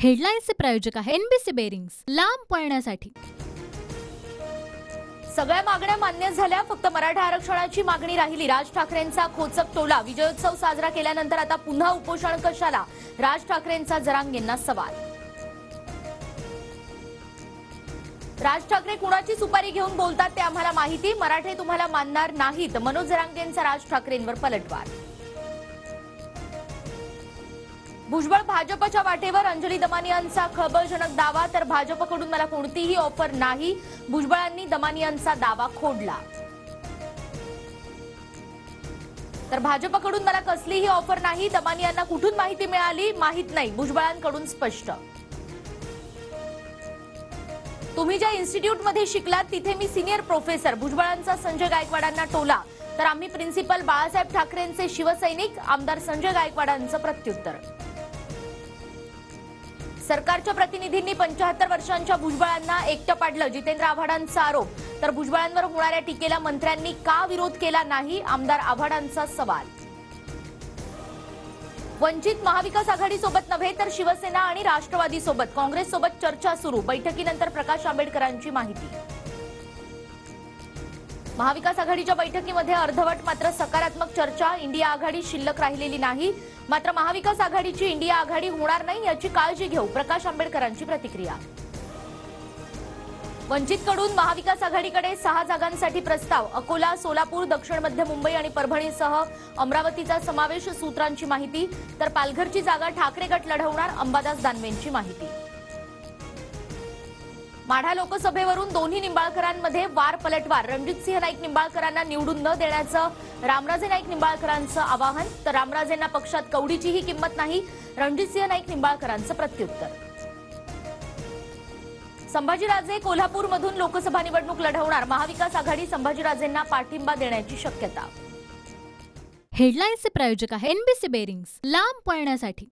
हेडलाईन्सचे प्रायोजक आहे NBC bearings, लांब पळण्यासाठी। सगळ्या मागण्या मान्य झाल्या, फक्त मराठा आरक्षणाची मागणी राहिली। राज ठाकरेंचा खोचक टोला। विजयोत्सव साजरा केल्यानंतर आता पुन्हा उपोषण कशाला? राज ठाकरेंचा जरांगेंना सवाल। राज ठाकरे कुणाची सुपारी घेऊन बोलतात ते आम्हाला माहिती, मराठे तुम्हाला मानणार नाहीत। मनोज जरांगेंचा राज ठाकरेंवर पलटवार। भुजबळ भाजपच्या वाटेवर, अंजली दमानियांचा खळबळजनक दावा। तर भाजपकडून मला कोणतीही ऑफर नाही, भुजबळांनी दमानियांचा दावा खोडला। तर भाजपकडून मला कसलीही ऑफर नाही, दमानियांना कुठून माहिती मिळाली माहित नाही, भुजबळांकडून स्पष्ट। तुम्ही ज्या इन्स्टिट्यूटमध्ये शिकलात तिथे मी सिनियर प्रोफेसर, भुजबळांचा संजय गायकवाडांना टोला। तर आम्ही प्रिन्सिपल बाळासाहेब ठाकरेंचे शिवसैनिक, आमदार संजय गायकवाडांचं प्रत्युत्तर। सरकारच्या प्रतिनिधींनी 75 वर्षांच्या भुजबळांना एकटं पाडलं, जितेंद्र आव्हाडांचा आरोप। तर भुजबळांवर होणाऱ्या टीकेला मंत्र्यांनी का विरोध केला नाही, आमदार आव्हाडांचा सवाल। वंचित महाविकास आघाडीसोबत नव्हे तर शिवसेना आणि राष्ट्रवादीसोबत, काँग्रेससोबत चर्चा सुरू। बैठकीनंतर प्रकाश आंबेडकरांची माहिती। महाविकास आघाडीच्या बैठकीमध्ये अर्धवट मात्र सकारात्मक चर्चा। इंडिया आघाडी शिल्लक राहिलेली नाही, मात्र महाविकास आघाडीची इंडिया आघाडी होणार नाही याची काळजी घेऊ, प्रकाश आंबेडकरांची प्रतिक्रिया। वंचितकडून महाविकास आघाडीकडे 6 जागांसाठी प्रस्ताव। अकोला, सोलापूर, दक्षिण मध्य मुंबई आणि परभणीसह अमरावतीचा समावेश, सूत्रांची माहिती। तर पालघरची जागा ठाकरे गट लढवणार, अंबादास दानवेंची माहिती। माढा लोकसभेवरून दोन्ही निंबाळकरांमध्ये वार पलटवार। रणजितसिंह नाईक निंबाळकरांना निवडून न देण्याचं रामराजे नाईक निंबाळकरांचं आवाहन। तर रामराजेंना पक्षात कवडीचीही किंमत नाही, रणजितसिंह नाईक निंबाळकरांचं प्रत्युत्तर। संभाजीराजे कोल्हापूरमधून लोकसभा निवडणूक लढवणार, महाविकास आघाडी संभाजीराजेंना पाठिंबा देण्याची शक्यता। हेडलाईन्सचे प्रायोजक आहे एनबीसी बेरिंग्स, लांब पळण्यासाठी।